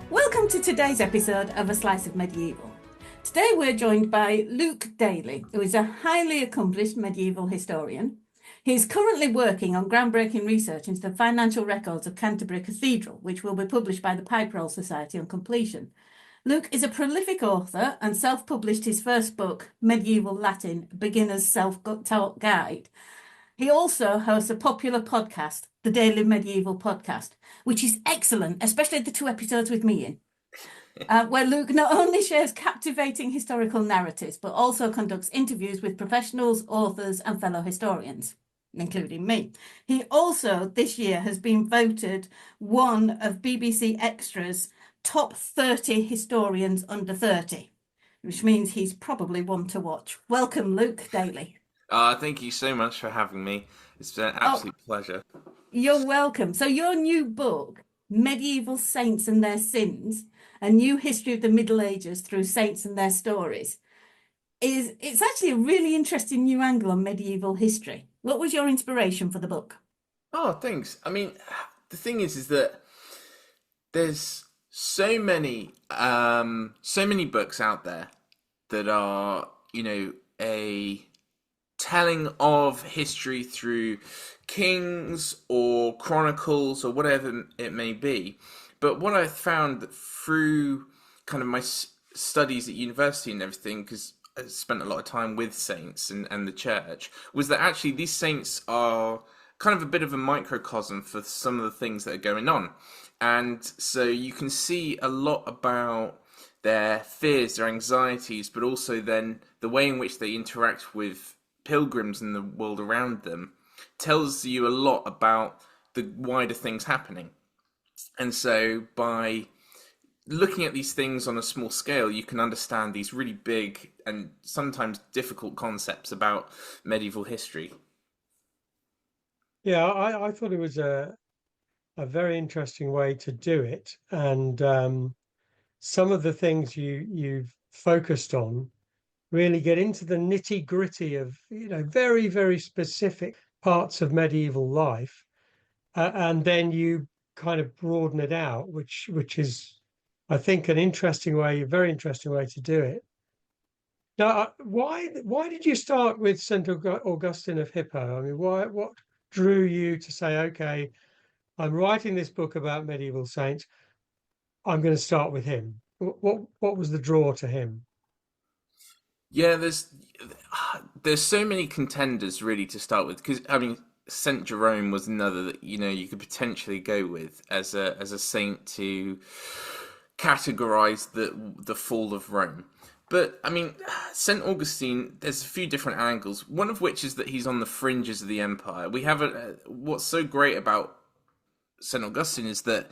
Welcome to today's episode of A Slice of Medieval. Today we're joined by Luke Daly, who is a highly accomplished medieval historian. He's currently working on groundbreaking research into the financial records of Canterbury Cathedral, which will be published by the Pipe Roll Society on completion. Luke is a prolific author and self-published his first book, Medieval Latin, Beginner's Self-Taught Guide. He also hosts a popular podcast, the Daily Medieval Podcast, which is excellent, especially the 2 episodes with me in, where Luke not only shares captivating historical narratives, but also conducts interviews with professionals, authors, and fellow historians, including me. He also, this year, has been voted one of BBC Extra's top 30 historians under 30, which means he's probably one to watch. Welcome, Luke Daly. Thank you so much for having me. It's been an absolute pleasure. You're welcome. So your new book, Medieval Saints and Their Sins, A New History of the Middle Ages Through Saints and Their Stories, it's actually a really interesting new angle on medieval history. What was your inspiration for the book? Oh, thanks. I mean, the thing is that there's so many books out there that are, a telling of history through kings or chronicles or whatever it may be. But what I found that through kind of my studies at university and everything, because I spent a lot of time with saints and the church, was that actually these saints are kind of a bit of a microcosm for some of the things that are going on. And so you can see a lot about their fears, their anxieties, but also then the way in which they interact with pilgrims in the world around them tells you a lot about the wider things happening. And so by looking at these things on a small scale, you can understand these really big and sometimes difficult concepts about medieval history. Yeah, I thought it was a very interesting way to do it. And some of the things you've focused on really get into the nitty gritty of, very, very specific parts of medieval life. And then you kind of broaden it out, which is, I think, very interesting way to do it. Now, why did you start with St. Augustine of Hippo? I mean, what drew you to say, okay, I'm writing this book about medieval saints, I'm going to start with him? What was the draw to him? Yeah, there's so many contenders really to start with, because I mean Saint Jerome was another that you could potentially go with as a saint to categorize the fall of Rome. But I mean, Saint Augustine, there's a few different angles. One of which is that he's on the fringes of the empire. We have what's so great about Saint Augustine is that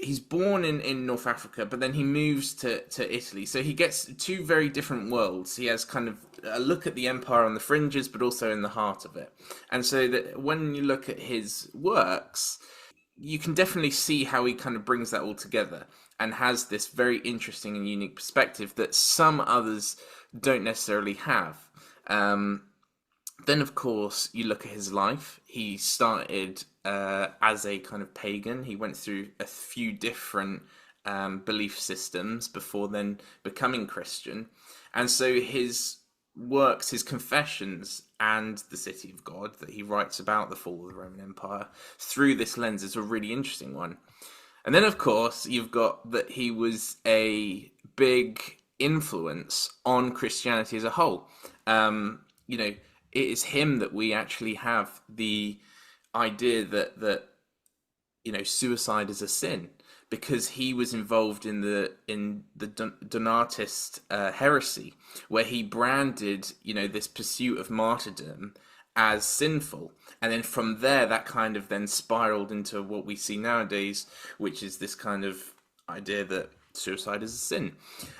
he's born in North Africa, but then he moves to Italy. So he gets 2 very different worlds. He has kind of a look at the empire on the fringes, but also in the heart of it. And so that when you look at his works, you can definitely see how he kind of brings that all together and has this very interesting and unique perspective that some others don't necessarily have. Then, of course, you look at his life. He started as a kind of pagan. He went through a few different belief systems before then becoming Christian. And so his works, his confessions, and the City of God that he writes about the fall of the Roman Empire through this lens is a really interesting one. And then, of course, you've got that he was a big influence on Christianity as a whole. It is him that we actually have the idea that suicide is a sin, because he was involved in the Donatist heresy, where he branded this pursuit of martyrdom as sinful. And then from there, that kind of then spiraled into what we see nowadays, which is this kind of idea that suicide is a sin.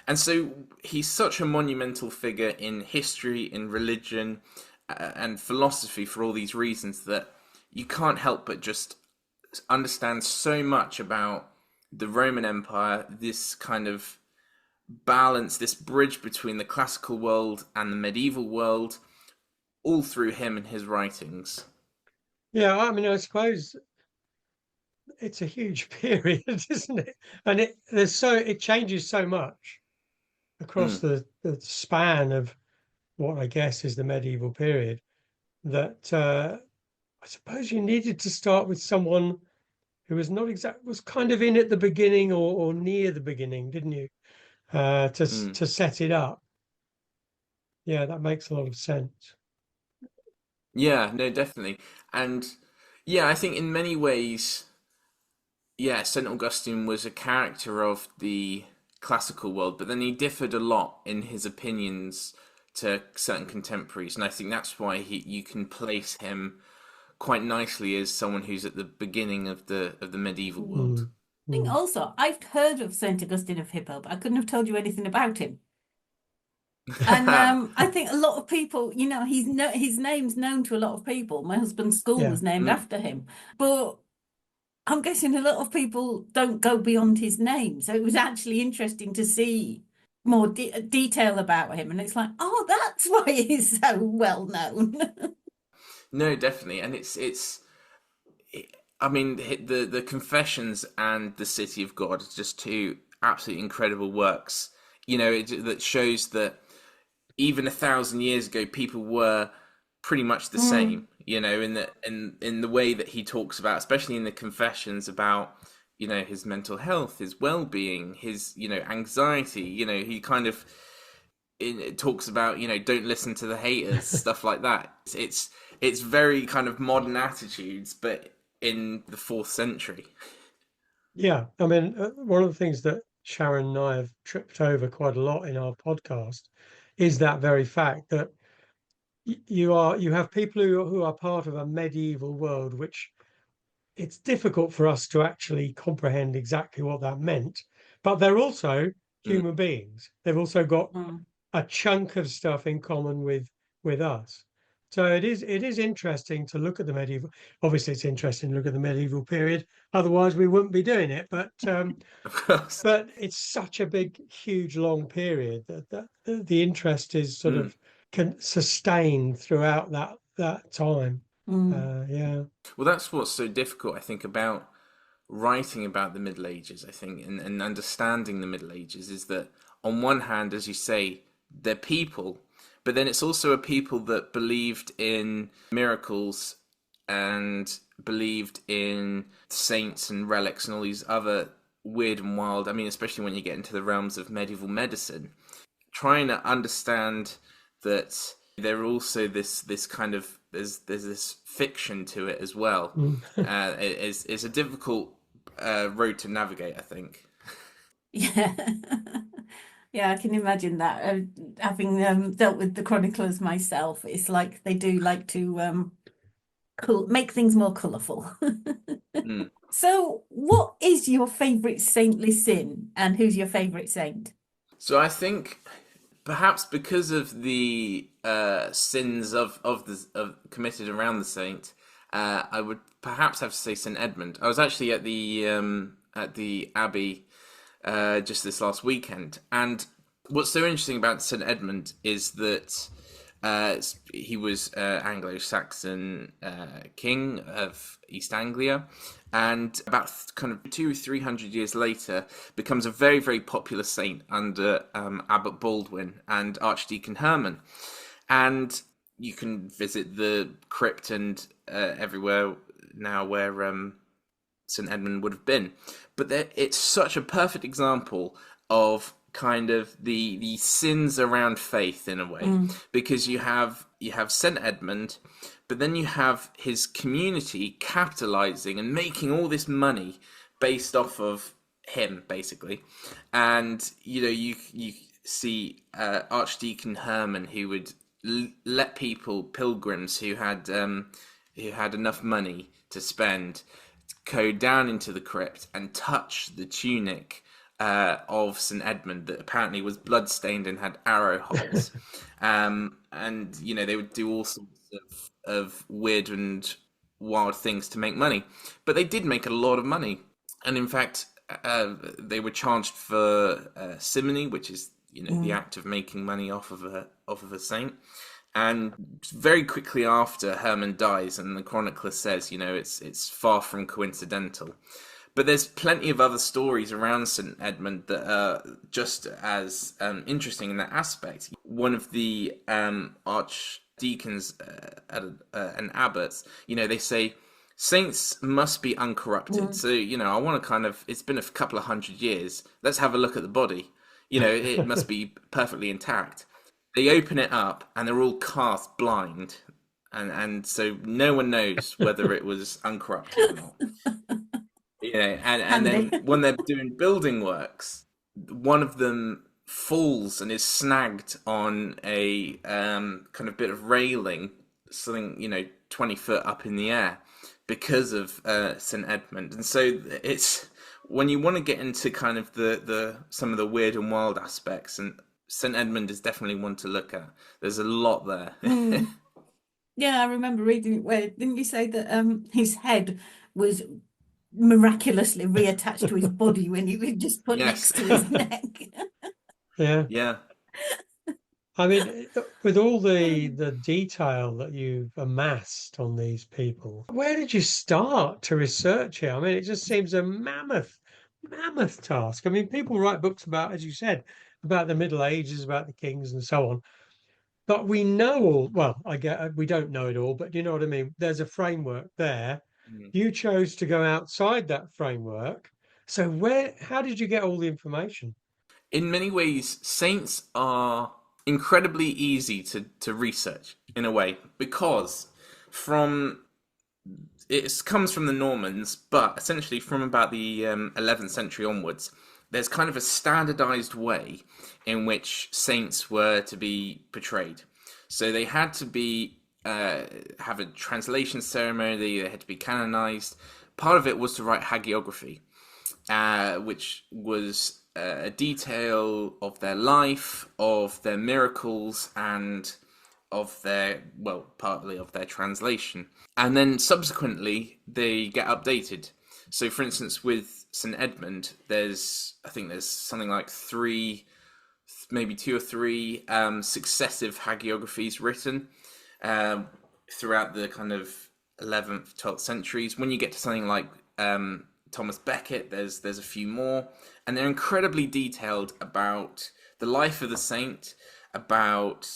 And so he's such a monumental figure in history, in religion, and philosophy for all these reasons that you can't help but just understand so much about the Roman Empire, this kind of balance, this bridge between the classical world and the medieval world, all through him and his writings. Yeah, I mean, I suppose it's a huge period, isn't it? And it changes so much across Mm, the span of what I guess is the medieval period that I suppose you needed to start with someone who was not exact was kind of in at the beginning or near the beginning, didn't you? mm. To set it up. Yeah, that makes a lot of sense. Yeah, no, definitely. And yeah, I think in many ways, yeah, St. Augustine was a character of the classical world, but then he differed a lot in his opinions to certain contemporaries. And I think that's why you can place him quite nicely as someone who's at the beginning of the medieval world. Mm, I think mm. also I've heard of Saint Augustine of Hippo, but I couldn't have told you anything about him. And I think a lot of people, his name's known to a lot of people. My husband's school Yeah, was named Mm. after him, but I'm guessing a lot of people don't go beyond his name. So it was actually interesting to see more detail about him, and it's like, oh, that's why he's so well known. No, definitely, and I mean, the Confessions and the City of God are just two absolutely incredible works. That shows that even 1,000 years ago, people were pretty much the Mm, same. In the way that he talks about, especially in the Confessions, about his mental health, his well-being, his anxiety. He kind of it talks about don't listen to the haters, stuff like that. It's very kind of modern attitudes, but in the fourth century. yeah. I mean, one of the things that Sharon and I have tripped over quite a lot in our podcast is that very fact that you have people who are part of a medieval world, which it's difficult for us to actually comprehend exactly what that meant. But they're also Mm. human beings. They've also got mm, a chunk of stuff in common with us. So it is interesting to look at the medieval. Obviously, it's interesting to look at the medieval period. Otherwise, we wouldn't be doing it. Of course. But it's such a big, huge, long period that the interest is sort Mm. of can sustain throughout that time. mm. Yeah. Well, that's what's so difficult, I think, about writing about the Middle Ages, I think, and understanding the Middle Ages is that, on one hand, as you say, they're people, but then it's also a people that believed in miracles and believed in saints and relics and all these other weird and wild. I mean, especially when you get into the realms of medieval medicine, trying to understand that there also this kind of there's this fiction to it as well. Mm. Is a difficult road to navigate, I think. Yeah. Yeah, I can imagine that. Having dealt with the chroniclers myself, it's like they do like to make things more colourful. Mm. So, what is your favourite saintly sin, and who's your favourite saint? So I think perhaps because of the sins of committed around the saint, I would perhaps have to say Saint Edmund. I was actually at the abbey just this last weekend, and what's so interesting about Saint Edmund is that he was Anglo-Saxon king of East Anglia, and about kind of 200 or 300 years later becomes a very, very popular saint under Abbot Baldwin and Archdeacon Herman. And you can visit the crypt and everywhere now where St. Edmund would have been. But it's such a perfect example of kind of the sins around faith in a way, Mm, because you have St. Edmund, but then you have his community capitalizing and making all this money based off of him, basically. And you see Archdeacon Herman, who would let pilgrims who had enough money to spend, go down into the crypt and touch the tunic of St. Edmund that apparently was bloodstained and had arrow holes. And, you know, they would do all sorts of weird and wild things to make money. But they did make a lot of money. And in fact, they were charged for simony, which is, you know, the act of making money off of a saint. And very quickly after, Herman dies, and the chronicler says, you know, it's far from coincidental. But there's plenty of other stories around St. Edmund that are just as interesting in that aspect. One of the archdeacons and abbots, you know, they say saints must be uncorrupted. So, you know, I want to kind of, it's been a couple of 100 years. Let's have a look at the body. You know, it must be perfectly intact. They open it up and they're all cast blind. And so no one knows whether it was uncorrupted or not. You know, and then when they're doing building works, one of them falls and is snagged on a kind of bit of railing, something, you know, 20 foot up in the air because of St. Edmund. And so it's, when you want to get into kind of the some of the weird and wild aspects, and St. Edmund is definitely one to look at. There's a lot there. Yeah, I remember reading it where, didn't you say that his head was miraculously reattached to his body when he was just put next to his neck? Yeah. I mean, with all the detail that you've amassed on these people, where did you start to research it? I mean, it just seems a mammoth task. I mean, people write books about, as you said, about the Middle Ages, about the kings and so on. But we know all, well, I get we don't know it all, but you know what I mean? There's a framework there. You chose to go outside that framework. So how did you get all the information? In many ways, saints are incredibly easy to research in a way, because it comes from the Normans, but essentially from about the 11th century onwards, there's kind of a standardized way in which saints were to be portrayed. So they had to be have a translation ceremony. They had to be canonized. Part of it was to write hagiography, which was a detail of their life, of their miracles, and of their, well, partly of their translation. And then subsequently they get updated. So for instance, with St. Edmund, I think there's something like maybe two or three successive hagiographies written throughout the kind of 11th, 12th centuries. When you get to something like Thomas Becket, there's a few more, and they're incredibly detailed about the life of the saint, about,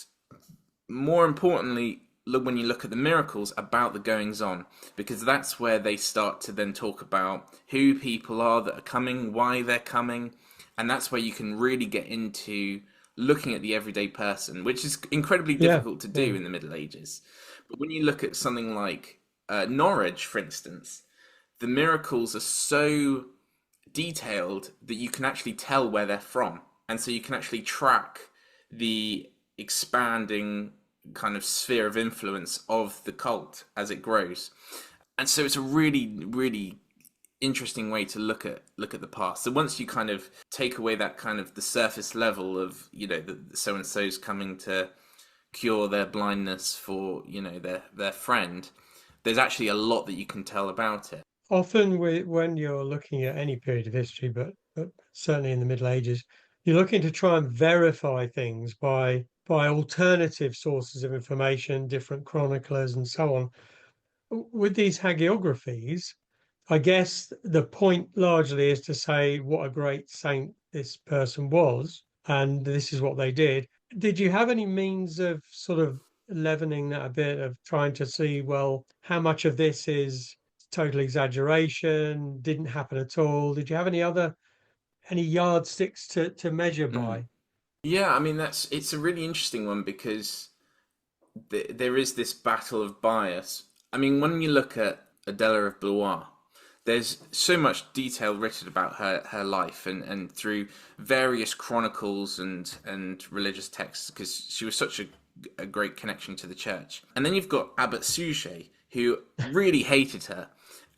more importantly, when you look at the miracles, about the goings on, because that's where they start to then talk about who people are that are coming, why they're coming, and that's where you can really get into looking at the everyday person, which is incredibly difficult to do in the Middle Ages. But when you look at something like Norwich, for instance, the miracles are so detailed that you can actually tell where they're from, and so you can actually track the expanding kind of sphere of influence of the cult as it grows. And so it's a really, really interesting way to look at the past. So once you kind of take away that kind of the surface level of, you know, the so and so's coming to cure their blindness for, you know, their friend, there's actually a lot that you can tell about it. Often when you're looking at any period of history, but certainly in the Middle Ages, you're looking to try and verify things by alternative sources of information, different chroniclers and so on. With these hagiographies, I guess the point largely is to say what a great saint this person was, and this is what they did. Did you have any means of sort of leavening that a bit, of trying to see, well, how much of this is total exaggeration, didn't happen at all? Did you have any yardsticks to measure by? Yeah, I mean, it's a really interesting one, because there is this battle of bias. I mean, when you look at Adela of Blois, there's so much detail written about her life, and through various chronicles and religious texts, because she was such a a great connection to the church. And then you've got Abbot Suger, who really hated her,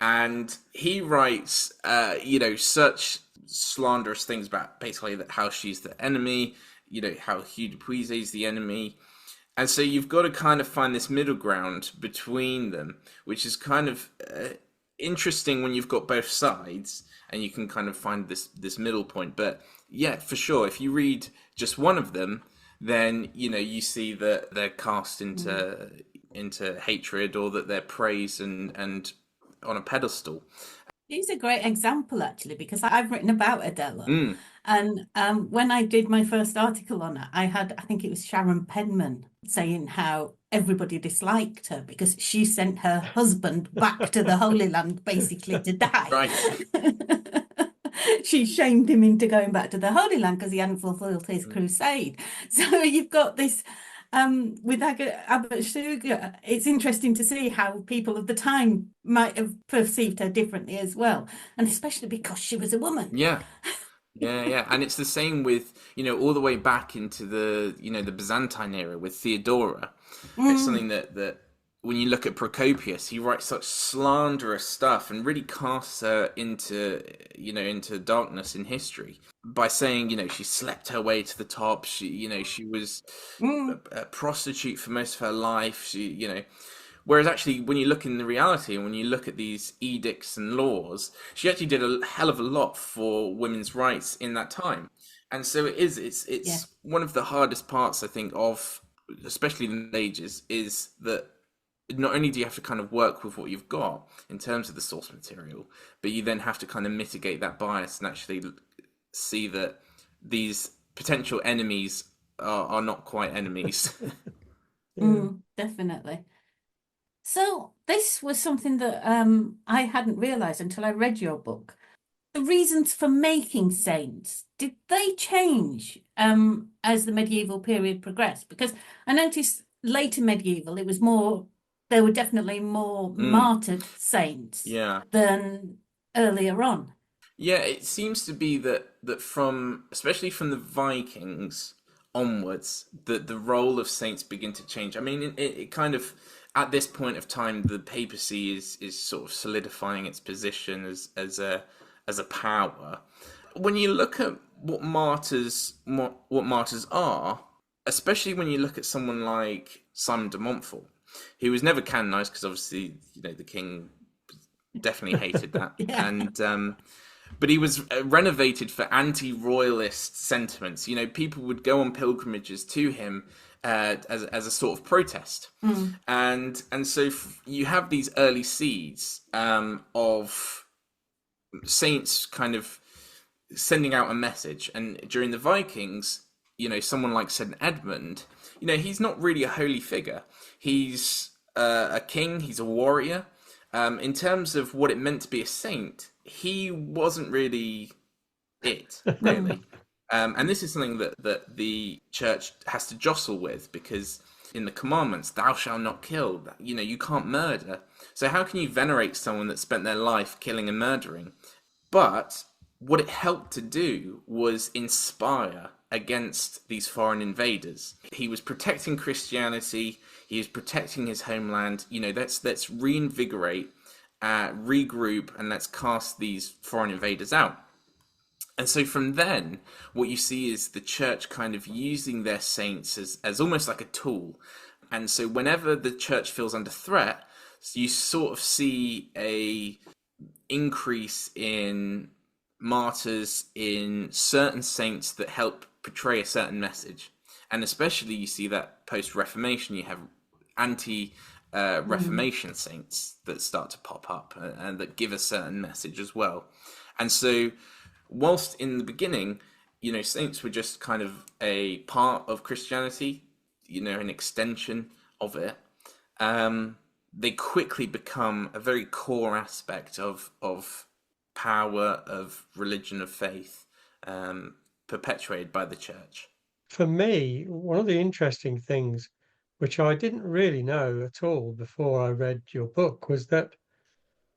and he writes, such slanderous things about basically that how she's the enemy, how Hugh de Puiset is the enemy. And so you've got to kind of find this middle ground between them, which is kind of interesting when you've got both sides and you can kind of find this middle point. But yeah, for sure, if you read just one of them, then you see that they're cast into hatred, or that they're praised and on a pedestal. He's a great example, actually, because I've written about Adela. Mm. And when I did my first article on her, I think it was Sharon Penman saying how everybody disliked her because she sent her husband back to the Holy Land basically to die. Right. She shamed him into going back to the Holy Land because he hadn't fulfilled his crusade. So you've got this with Abbot Suger. It's interesting to see how people of the time might have perceived her differently as well, and especially because she was a woman. Yeah. Yeah. And it's the same with, all the way back into the Byzantine era with Theodora. It's something that when you look at Procopius, he writes such slanderous stuff and really casts her into darkness in history by saying, she slept her way to the top. She was a prostitute for most of her life. Whereas actually, when you look in the reality and when you look at these edicts and laws, she actually did a hell of a lot for women's rights in that time. And so it's one of the hardest parts, I think, of especially in the Middle Ages, is that not only do you have to kind of work with what you've got in terms of the source material, but you then have to kind of mitigate that bias and actually see that these potential enemies are not quite enemies. Definitely. So this was something that I hadn't realised until I read your book. The reasons for making saints, did they change as the medieval period progressed? Because I noticed later medieval, it was more, there were definitely more martyred saints than earlier on. Yeah, it seems to be that from, especially from the Vikings onwards, that the role of saints begin to change. I mean, it kind of, at this point of time, the papacy is sort of solidifying its position as a power. When you look at what martyrs are, especially when you look at someone like Simon de Montfort, who was never canonized because obviously the king definitely hated that, and but he was renovated for anti-royalist sentiments. People would go on pilgrimages to him as a sort of protest, and so you have these early seeds of saints kind of sending out a message. And during the Vikings, someone like St. Edmund, he's not really a holy figure. He's a king, he's a warrior. In terms of what it meant to be a saint, he wasn't really it, really. And this is something that the church has to jostle with, because in the commandments, thou shalt not kill, you can't murder. So how can you venerate someone that spent their life killing and murdering? But what it helped to do was inspire against these foreign invaders. He was protecting Christianity, he was protecting his homeland. Let's reinvigorate, regroup, and let's cast these foreign invaders out. And so from then, what you see is the church kind of using their saints as almost like a tool. And so whenever the church feels under threat, you sort of see a increase in martyrs, in certain saints that help portray a certain message. And especially you see that post-Reformation, you have anti-Reformation saints that start to pop up and that give a certain message as well. And so whilst in the beginning, saints were just kind of a part of Christianity, an extension of it, they quickly become a very core aspect of power, of religion, of faith, perpetuated by the church. For me, one of the interesting things, which I didn't really know at all before I read your book, was that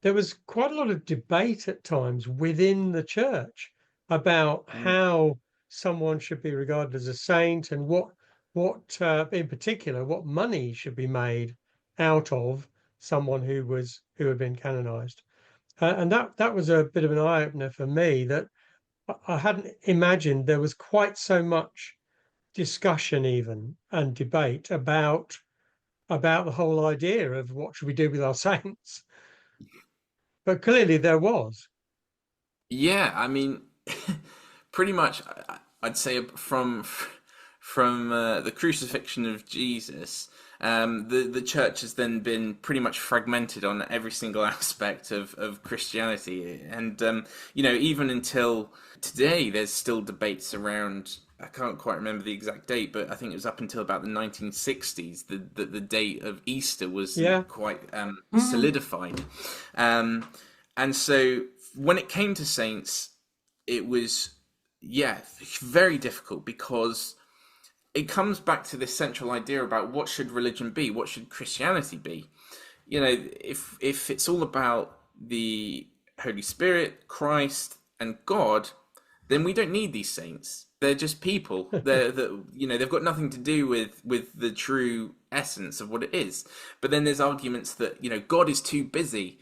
there was quite a lot of debate at times within the church about how someone should be regarded as a saint and what in particular, what money should be made out of someone who had been canonized. And that was a bit of an eye opener for me, that I hadn't imagined there was quite so much discussion even and debate about the whole idea of what should we do with our saints. But clearly there was. Yeah, I mean, pretty much, I'd say from the crucifixion of Jesus, the church has then been pretty much fragmented on every single aspect of Christianity, and even until today, there's still debates around. I can't quite remember the exact date, but I think it was up until about the 1960s. The date of Easter wasn't Yeah. quite solidified, and so when it came to saints, it was, yeah, very difficult, because it comes back to this central idea about what should religion be, what should Christianity be. If it's all about the Holy Spirit, Christ, and God, then we don't need these saints. They're just people. They've got nothing to do with the true essence of what it is. But then there's arguments that God is too busy.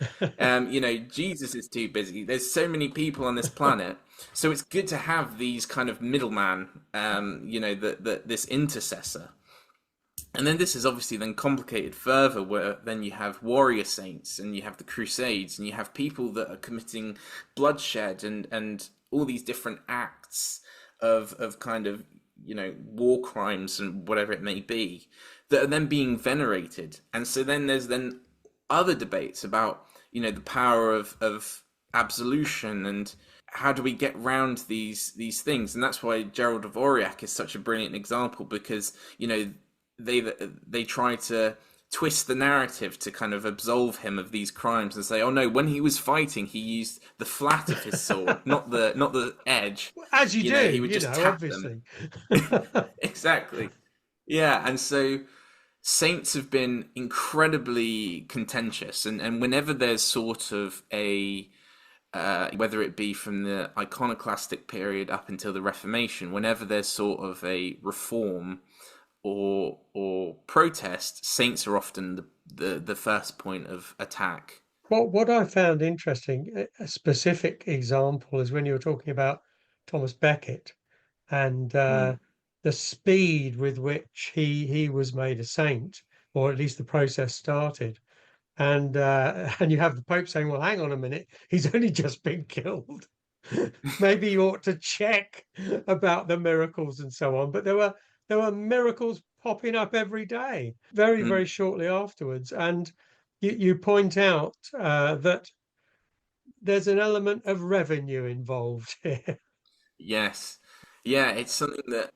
Jesus is too busy. There's so many people on this planet, so it's good to have these kind of middleman. This intercessor. And then this is obviously then complicated further, where then you have warrior saints, and you have the Crusades, and you have people that are committing bloodshed and all these different acts of kind of war crimes and whatever it may be, that are then being venerated. And so then there's then other debates about the power of absolution, and how do we get round these things. And that's why Gerald of Aurillac is such a brilliant example, because they try to twist the narrative to kind of absolve him of these crimes and say, oh no, when he was fighting, he used the flat of his sword, not the edge. As you do, he would just tap obviously. them. Exactly. Yeah, and so saints have been incredibly contentious, and whenever there's sort of a whether it be from the iconoclastic period up until the Reformation, whenever there's sort of a reform or protest, saints are often the first point of attack. What I found interesting, a specific example, is when you were talking about Thomas Becket and Mm. the speed with which he was made a saint, or at least the process started. And you have the Pope saying, "Well, hang on a minute, he's only just been killed. Maybe you ought to check about the miracles and so on." But there were miracles popping up every day, very, Mm. very shortly afterwards. And you point out that there's an element of revenue involved here. Yes. Yeah, it's something that,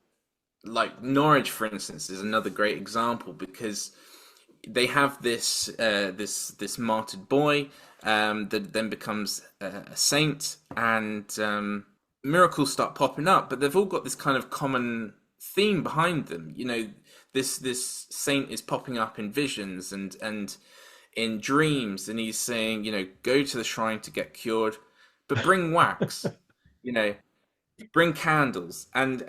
like Norwich, for instance, is another great example, because they have this martyred boy that then becomes a saint, and miracles start popping up, but they've all got this kind of common theme behind them. This saint is popping up in visions and in dreams, and he's saying, go to the shrine to get cured, but bring wax. You know, bring candles, and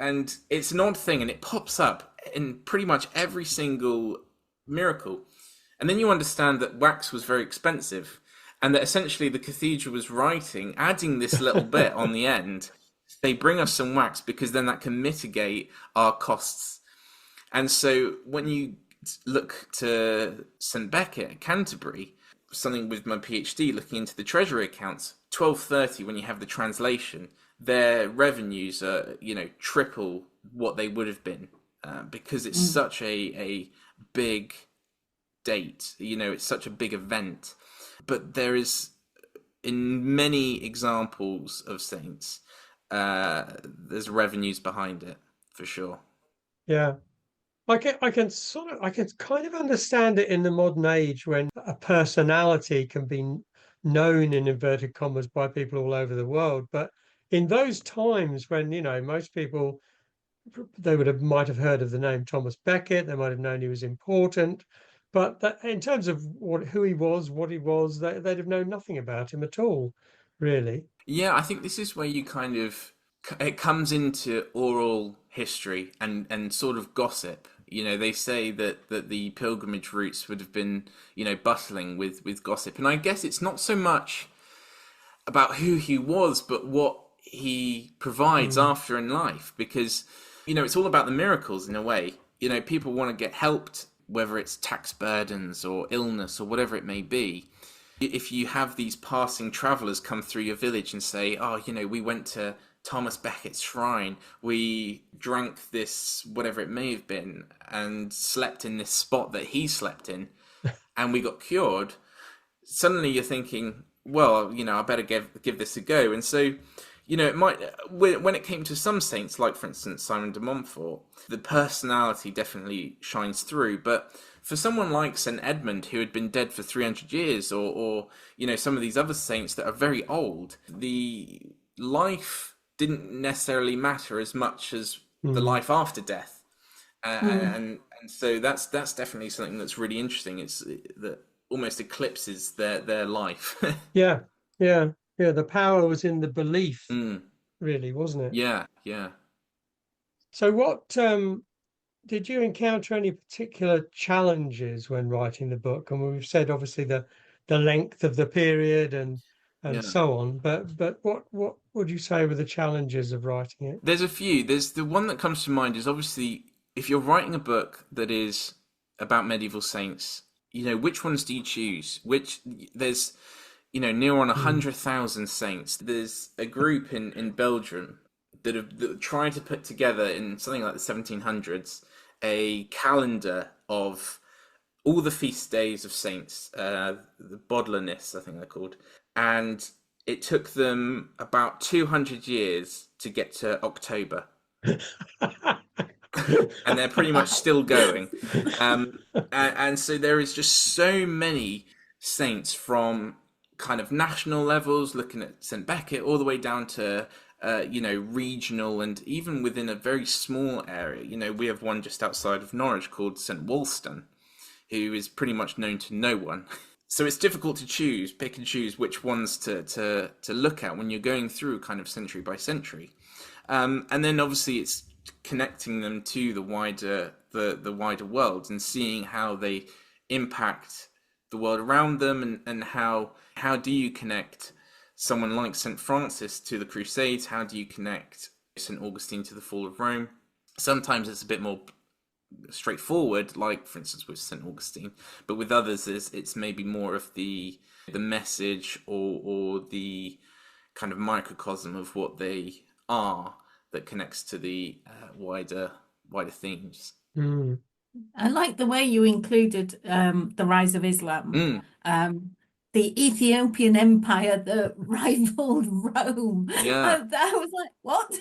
it's an odd thing, and it pops up in pretty much every single miracle. And then you understand that wax was very expensive, and that essentially the cathedral was writing, adding this little bit on the end. They bring us some wax because then that can mitigate our costs. And so when you look to St Becket at Canterbury, something with my PhD looking into the treasury accounts, 1230 when you have the translation, their revenues are triple what they would have been, because it's such a big date. It's such a big event. But there is, in many examples of saints, there's revenues behind it for sure. Yeah. I can kind of understand it in the modern age, when a personality can be known in inverted commas by people all over the world. But in those times when, most people, they might have heard of the name Thomas Becket, they might have known he was important, but that, in terms of who he was, what he was, they'd have known nothing about him at all, really. Yeah, I think this is where you kind of, it comes into oral history and sort of gossip. they say that the pilgrimage routes would have been, bustling with gossip. And I guess it's not so much about who he was, but what he provides after in life, because, it's all about the miracles in a way. People want to get helped, whether it's tax burdens or illness or whatever it may be. If you have these passing travelers come through your village and say, oh, we went to Thomas Becket's shrine, we drank this, whatever it may have been, and slept in this spot that he slept in, and we got cured, suddenly you're thinking, well, I better give this a go. And so, it might, when it came to some saints, like for instance Simon de Montfort, the personality definitely shines through. But for someone like St. Edmund, who had been dead for 300 years, or some of these other saints that are very old, the life didn't necessarily matter as much as the life after death. And so that's definitely something that's really interesting. It's that almost eclipses their life. Yeah, yeah, yeah. The power was in the belief, really, wasn't it? Yeah. So what did you encounter any particular challenges when writing the book? And we've said obviously the length of the period and so on, but what would you say were the challenges of writing it? There's a few. There's the one that comes to mind is obviously if you're writing a book that is about medieval saints, which ones do you choose? There's near on 100,000 saints. There's a group in Belgium that tried to put together in something like the 1700s a calendar of all the feast days of saints, the Bodleinis, I think they're called, and it took them about 200 years to get to October. And they're pretty much still going. And so there is just so many saints from kind of national levels, looking at St. Becket, all the way down to regional, and even within a very small area. We have one just outside of Norwich called St. Wulstan, who is pretty much known to no one. So it's difficult to pick and choose which ones to look at when you're going through kind of century by century. And then obviously it's connecting them to the wider world and seeing how they impact the world around them, and how do you connect someone like St. Francis to the Crusades? How do you connect St. Augustine to the fall of Rome? Sometimes it's a bit more straightforward, like for instance with St. Augustine, but with others it's maybe more of the message or the kind of microcosm of what they are that connects to the wider themes. I like the way you included the rise of Islam, the Ethiopian Empire that rivaled Rome. Yeah. I was like, what?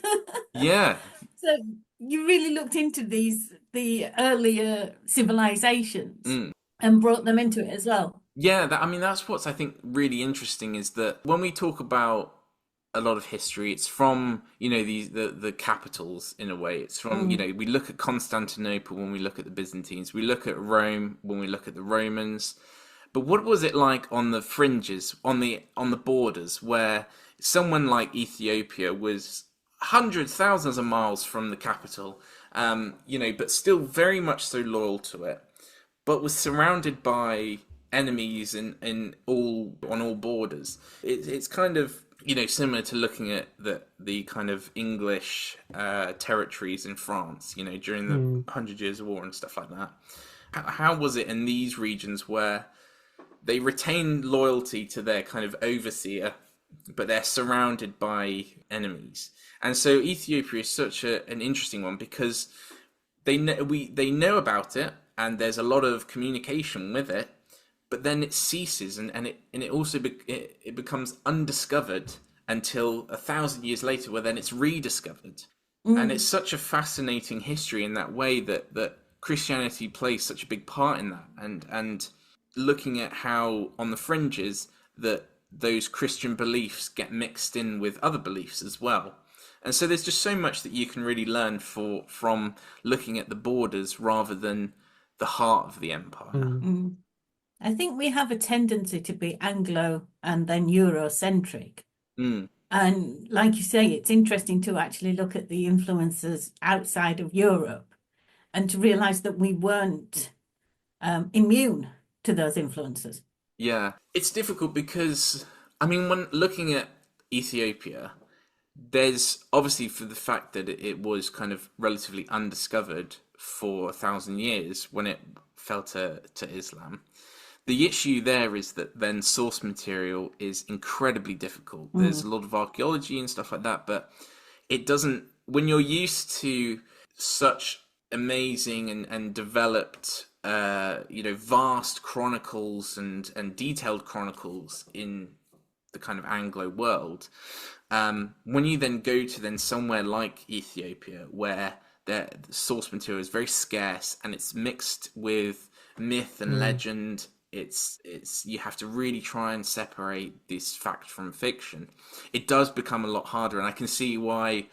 Yeah. So you really looked into the earlier civilizations and brought them into it as well. Yeah, that's what's I think really interesting, is that when we talk about a lot of history, it's from the capitals in a way. It's from we look at Constantinople when we look at the Byzantines, we look at Rome when we look at the Romans. But what was it like on the fringes, on the borders, where someone like Ethiopia was hundreds, thousands of miles from the capital, but still very much so loyal to it, but was surrounded by enemies on all borders. It's kind of similar to looking at the kind of English territories in France, during the 100 Years of War and stuff like that. How was it in these regions where they retained loyalty to their kind of overseer, but they're surrounded by enemies? And so Ethiopia is such an interesting one, because they know about it, and there's a lot of communication with it, but then it ceases, and it also it becomes undiscovered until 1,000 years later, where then it's rediscovered. And it's such a fascinating history in that way, that Christianity plays such a big part in that, and looking at how on the fringes that those Christian beliefs get mixed in with other beliefs as well. And so there's just so much that you can really learn from looking at the borders rather than the heart of the empire. I think we have a tendency to be Anglo and then Eurocentric. And like you say, it's interesting to actually look at the influences outside of Europe and to realize that we weren't immune to those influences. Yeah, it's difficult because, I mean, when looking at Ethiopia, there's obviously, for the fact that it was kind of relatively undiscovered for 1,000 years when it fell to Islam. The issue there is that then source material is incredibly difficult. There's a lot of archaeology and stuff like that, but it doesn't, when you're used to such amazing and developed, vast chronicles and detailed chronicles in the kind of Anglo world, when you then go to then somewhere like Ethiopia, where the source material is very scarce and it's mixed with myth and legend, it's you have to really try and separate this fact from fiction. It does become a lot harder, and I can see why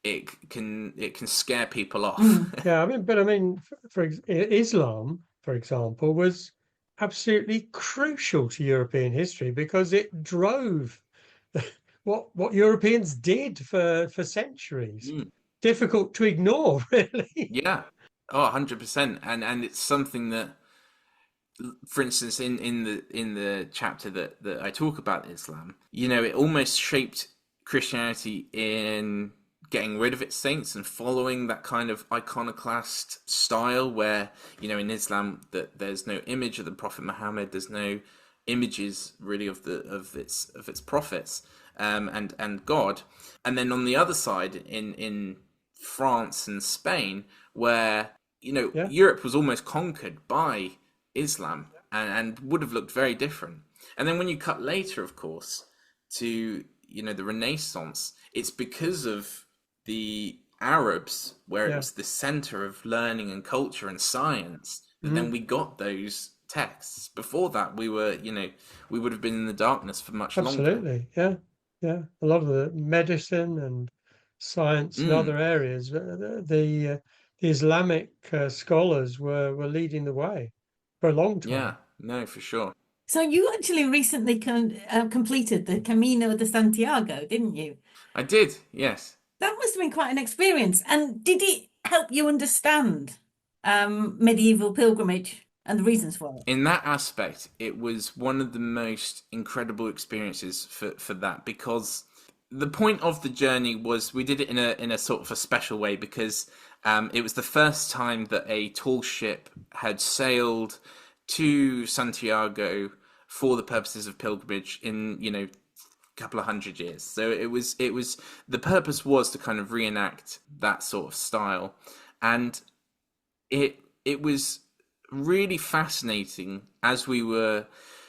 it can scare people off. Yeah, I mean, Islam, for example, was absolutely crucial to European history because it drove what Europeans did for centuries. Difficult to ignore, really. Yeah. Oh, 100%. And it's something that, for instance, in the chapter that I talk about Islam, it almost shaped Christianity in getting rid of its saints and following that kind of iconoclast style where, in Islam, that there's no image of the Prophet Muhammad, there's no images really of its prophets, and God. And then on the other side, in France and Spain, where Europe was almost conquered by Islam and would have looked very different. And then when you cut later, of course, to the Renaissance, it's because of the Arabs, where it was the center of learning and culture and science, that then we got those texts. Before that, we would have been in the darkness for much longer. Absolutely, yeah. A lot of the medicine and science and other areas, the Islamic scholars were leading the way for a long time. Yeah, no, for sure. So you actually recently completed the Camino de Santiago, didn't you? I did, yes. That must have been quite an experience. And did it help you understand medieval pilgrimage and the reasons for it? In that aspect, it was one of the most incredible experiences for that, because the point of the journey was we did it in a sort of a special way, because it was the first time that a tall ship had sailed to Santiago for the purposes of pilgrimage in couple of 100 years. So it was the purpose was to kind of reenact that sort of style, and it was really fascinating. As we were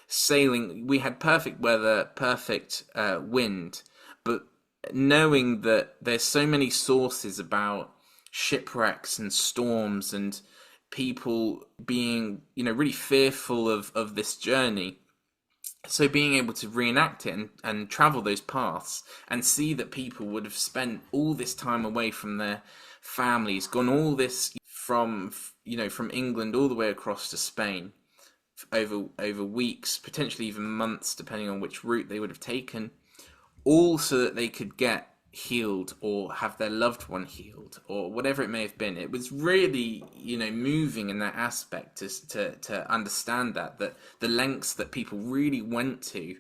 sailing, we had perfect weather, perfect wind, but knowing that there's so many sources about shipwrecks and storms and people being really fearful of this journey. So being able to reenact it and travel those paths and see that people would have spent all this time away from their families, gone all this from England all the way across to Spain over weeks, potentially even months, depending on which route they would have taken, all so that they could get healed or have their loved one healed or whatever it may have been. It was really moving in that aspect to understand that the lengths that people really went to,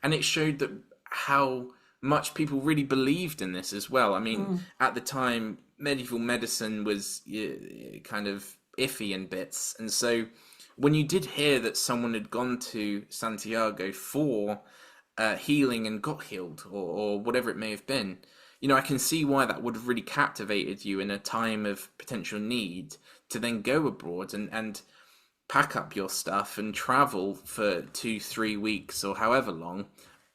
and it showed that how much people really believed in this as well. I mean, at the time, medieval medicine was kind of iffy in bits, and so when you did hear that someone had gone to Santiago for healing and got healed or whatever it may have been, I can see why that would have really captivated you in a time of potential need to then go abroad and pack up your stuff and travel for 2-3 weeks or however long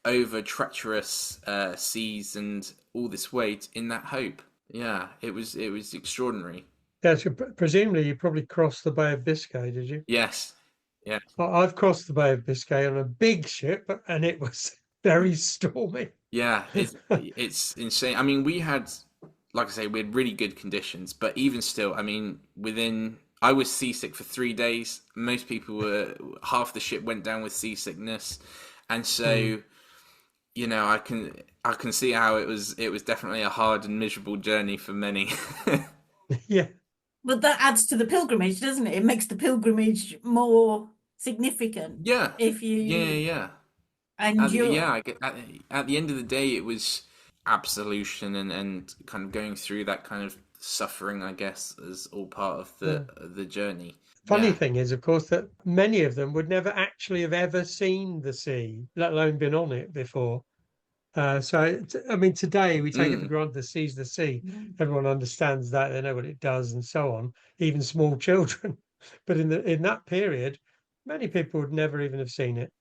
over treacherous seas and all this weight in that hope. Yeah, it was extraordinary. Yeah, so presumably you probably crossed the Bay of Biscay, did you? Yes. Yeah. I've crossed the Bay of Biscay on a big ship, and it was very stormy. Yeah, it's insane. I mean, we had, like I say, we had really good conditions, but even still, I mean, I was seasick for 3 days. Most people half the ship went down with seasickness, and so I can see how it was definitely a hard and miserable journey for many. Yeah. But that adds to the pilgrimage, doesn't it? It makes the pilgrimage more significant Yeah, if yeah, you yeah. endure. At the end of the day, it was absolution and kind of going through that kind of suffering, I guess, as all part of Yeah. the journey. Funny Yeah. thing is, of course, that many of them would never actually have ever seen the sea, let alone been on it before. I mean, today we take it for Mm. granted the sea's the sea. Mm. Everyone understands that, they know what it does, and so on, even small children. But in that period, many people would never even have seen it.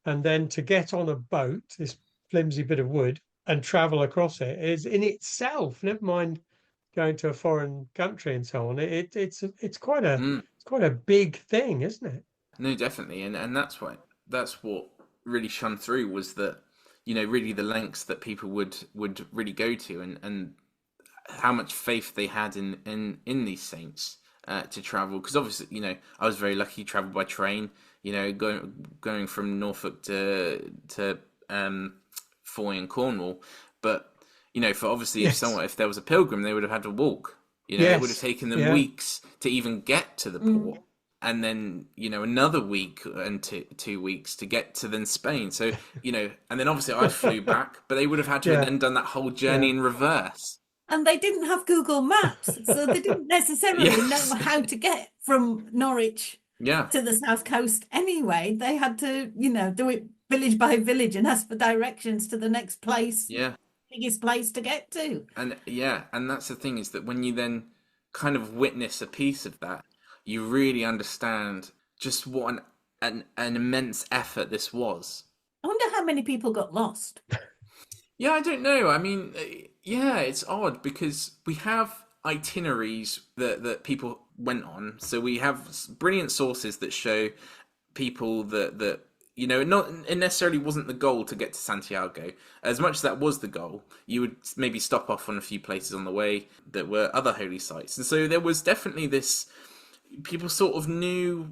And then to get on a boat, this flimsy bit of wood, and travel across it is in itself, never mind going to a foreign country and so on. It's quite a Mm. it's quite a big thing, isn't it? No, definitely, and that's what really shone through was that really the lengths that people would really go to, and how much faith they had in these saints to travel. Because obviously, I was very lucky to travel by train. Going from Norfolk to Foy and Cornwall, but for obviously Yes, if there was a pilgrim, they would have had to walk. It would have yes, taken them yeah, weeks to even get to the Mm. port, and then another week and 2 weeks to get to then Spain. So and then obviously I flew back, but they would have had to have yeah, then done that whole yeah. journey in reverse. And they didn't have Google Maps, so they didn't necessarily know Yes. how to get from Norwich Yeah. to the south coast anyway. They had to, do it village by village and ask for directions to the next place, Yeah. biggest place to get to. And that's the thing, is that when you then kind of witness a piece of that, you really understand just what an immense effort this was. I wonder how many people got lost. Yeah, I don't know. I mean, yeah, it's odd because we have itineraries that people went on. So we have brilliant sources that show people that not it necessarily wasn't the goal to get to Santiago. As much as that was the goal, you would maybe stop off on a few places on the way that were other holy sites. And so there was definitely this, people sort of knew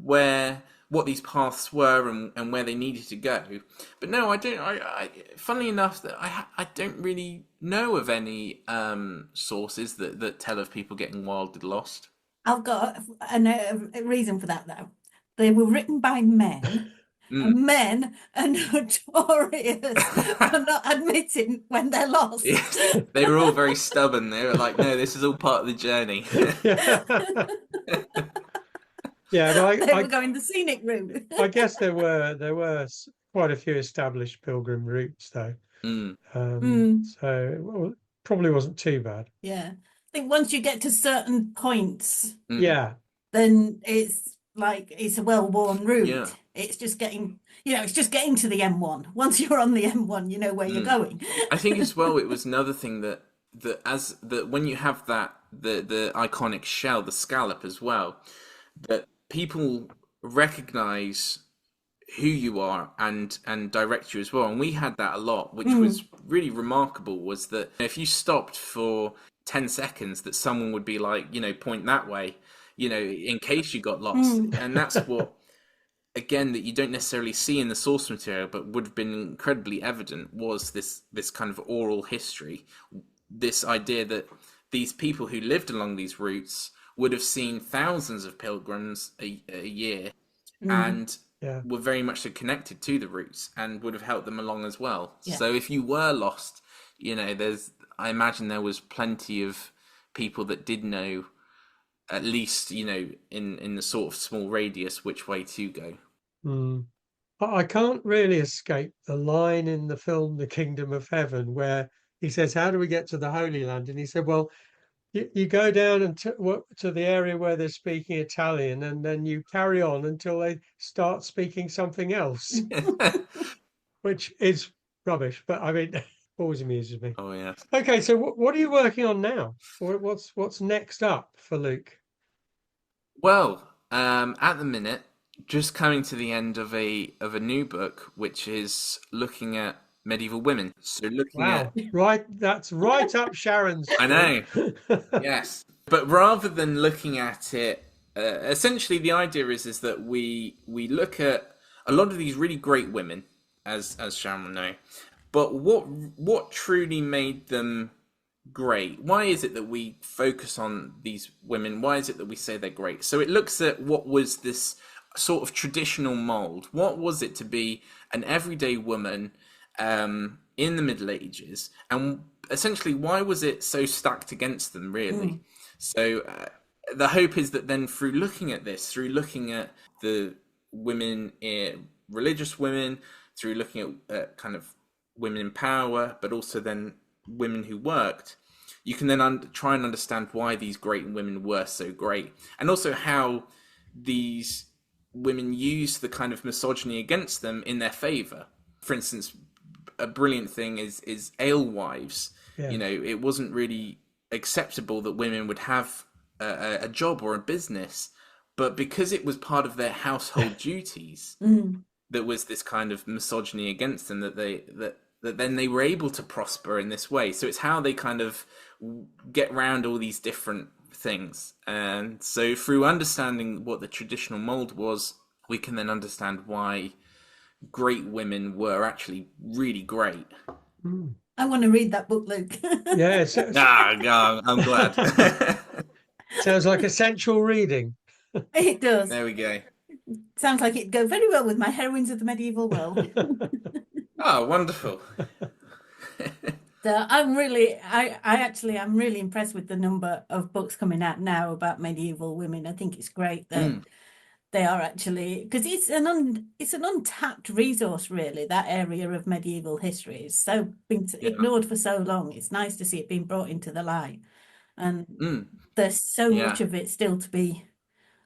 what these paths were and where they needed to go. But no, I don't. Funnily enough, that I don't really know of any sources that tell of people getting wildly lost. I've got a reason for that, though. They were written by men, Mm. and men are notorious for not admitting when they're lost. Yes, they were all very stubborn. They were like, "No, this is all part of the journey." Yeah, yeah, but They were going the scenic route. I guess there were quite a few established pilgrim routes though. Mm, Mm, So probably wasn't too bad. yeah. I think once you get to certain points, mm, Yeah, then it's like it's a well-worn yeah. route. It's just getting to the M1. Once you're on the M1, you know where you're Mm. going. I think as well, it was another thing that when you have the iconic shell, the scallop as well, that people recognize who you are and direct you as well. And we had that a lot, which was Mm, really remarkable, was that if you stopped for 10 seconds, that someone would be like, point that way, in case you got lost. mm, And that's what, again, that you don't necessarily see in the source material, but would have been incredibly evident, was this kind of oral history, this idea that these people who lived along these routes would have seen thousands of pilgrims a year, mm, and yeah. were very much so connected to the routes and would have helped them along as well. yeah. So if you were lost, I imagine there was plenty of people that did know, at least, in the sort of small radius, which way to go. Mm. I can't really escape the line in the film The Kingdom of Heaven where he says, "How do we get to the Holy Land?" And he said, "Well, you go down and to the area where they're speaking Italian, and then you carry on until they start speaking something else," which is rubbish. But I mean, always amuses me. Oh yeah. Okay, so what are you working on now? What's next up for Luke? Well, at the minute, just coming to the end of a new book, which is looking at medieval women. So looking at, Wow, right, that's right up Sharon's I street. know, yes, but rather than looking at it, essentially the idea is that we look at a lot of these really great women, as Sharon will know, but what truly made them great? Why is it that we focus on these women? Why is it that we say they're great? So it looks at what was this sort of traditional mold. What was it to be an everyday woman in the Middle Ages? And essentially, why was it so stacked against them, really? So the hope is that then through looking at this, through looking at the women, religious women, through looking at kind of women in power, but also then women who worked, you can then try and understand why these great women were so great, and also how these women use the kind of misogyny against them in their favor. For instance, a brilliant thing is alewives. Yes. You know, it wasn't really acceptable that women would have a job or a business, but because it was part of their household duties, there was this kind of misogyny against them that then they were able to prosper in this way. So it's how they kind of get around all these different things. And so through understanding what the traditional mold was, we can then understand why great women were actually really great. I want to read that book, Luke. Yeah, I'm glad. sounds like essential reading. It does. There we go. Sounds like it'd go very well with my heroines of the medieval world. Oh, wonderful. So I'm really impressed with the number of books coming out now about medieval women. I think it's great that they are actually, because it's an untapped resource, really. That area of medieval history is so been ignored for so long. It's nice to see it being brought into the light, and there's so much of it still to be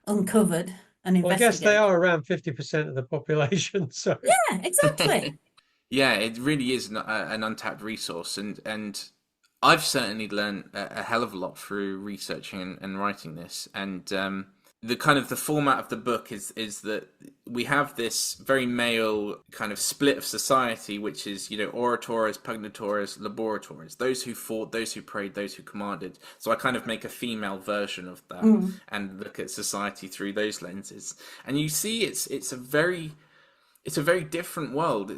uncovered and investigated. Well, I guess they are around 50% of the population. So yeah, exactly. Yeah, it really is an untapped resource, and I've certainly learned a hell of a lot through researching and writing this. And the kind of the format of the book is that we have this very male kind of split of society, which is, you know, oratores, pugnatores, laboratores, those who fought, those who prayed, those who commanded. So I kind of make a female version of that and look at society through those lenses, and you see it's a very different world.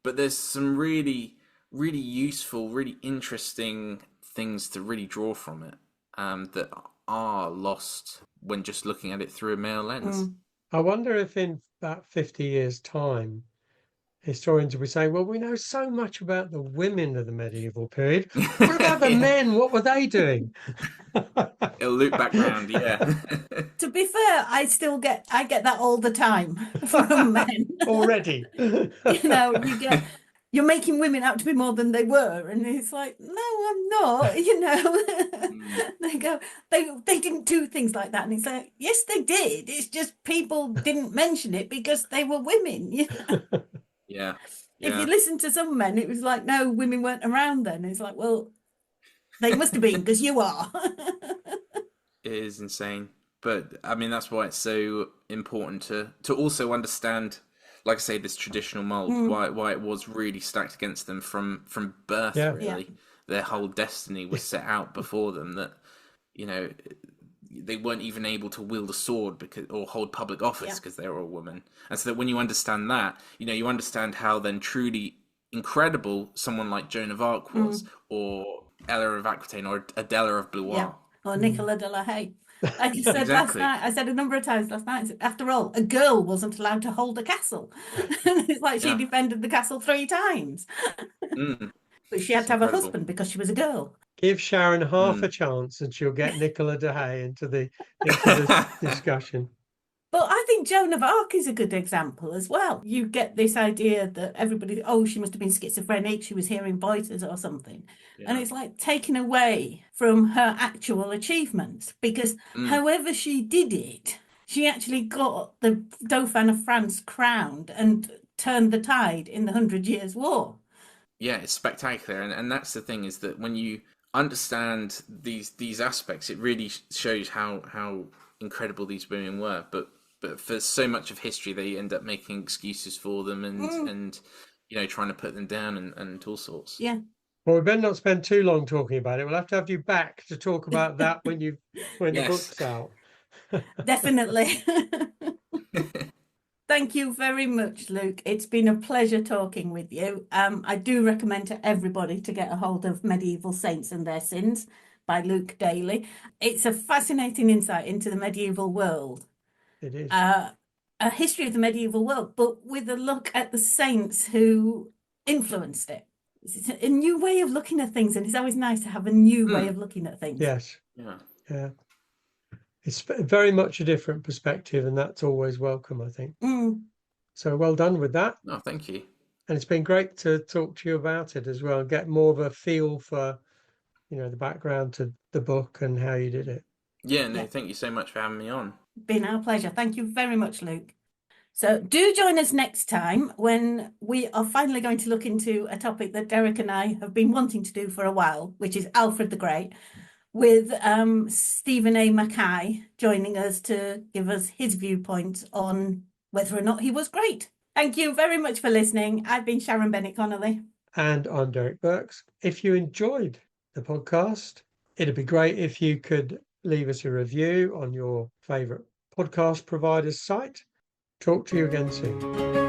But there's some really, really useful, really interesting things to really draw from it that are lost when just looking at it through a male lens. I wonder if in about 50 years' time, historians will be saying, well, we know so much about the women of the medieval period. What about the men? What were they doing? It'll loop back round, yeah. To be fair, I get that all the time from men. Already. You know, you're making women out to be more than they were, and it's like, no, I'm not. You know, they go, they didn't do things like that, and it's like, yes, they did. It's just people didn't mention it because they were women. You know? Yeah. If you listen to some men, it was like, no, women weren't around then. It's like, well, they must have been because you are. It is insane. But I mean, that's why it's so important to also understand, like I say, this traditional mold, why it was really stacked against them from birth, really. Yeah. Their whole destiny was set out before them, that, you know, they weren't even able to wield a sword or hold public office because they were a woman. And so that when you understand that, you know, you understand how then truly incredible someone like Joan of Arc was, or Ella of Aquitaine, or Adela of Blois. Yeah. Or Nicola de la Haye. Like I said last night, I said a number of times last night, after all, a girl wasn't allowed to hold a castle. It's like she defended the castle 3 times. But she had to have a husband because she was a girl. Give Sharon half a chance and she'll get Nicola de Haye into the discussion. But I think Joan of Arc is a good example as well. You get this idea that everybody, she must have been schizophrenic, she was hearing voices or something. Yeah. And it's like taken away from her actual achievements, because however she did it, she actually got the Dauphin of France crowned and turned the tide in the 100 Years' War. Yeah, it's spectacular. And that's the thing, is that when you understand these aspects, it really shows how incredible these women were. But for so much of history, they end up making excuses for them and you know, trying to put them down and all sorts. Yeah. Well, we better not spend too long talking about it. We'll have you back to talk about that when the book's out. Definitely. Thank you very much, Luke. It's been a pleasure talking with you. I do recommend to everybody to get a hold of Medieval Saints and Their Sins by Luke Daly. It's a fascinating insight into the medieval world, It is. a history of the medieval world, but with a look at the saints who influenced it. It's a new way of looking at things, and it's always nice to have a new way of looking at things. Yes. Yeah. Yeah. It's very much a different perspective, and that's always welcome, I think. So well done with that. No, thank you. And it's been great to talk to you about it as well, and get more of a feel for, the background to the book and how you did it. Yeah, no, thank you so much for having me on. Been our pleasure. Thank you very much, Luke. So do join us next time when we are finally going to look into a topic that Derek and I have been wanting to do for a while, which is Alfred the Great, with Stephen A. Mackay joining us to give us his viewpoint on whether or not he was great. Thank you very much for listening. I've been Sharon Bennett Connolly. And I'm Derek Birks. If you enjoyed the podcast, it'd be great if you could leave us a review on your favourite podcast provider's site. Talk to you again soon.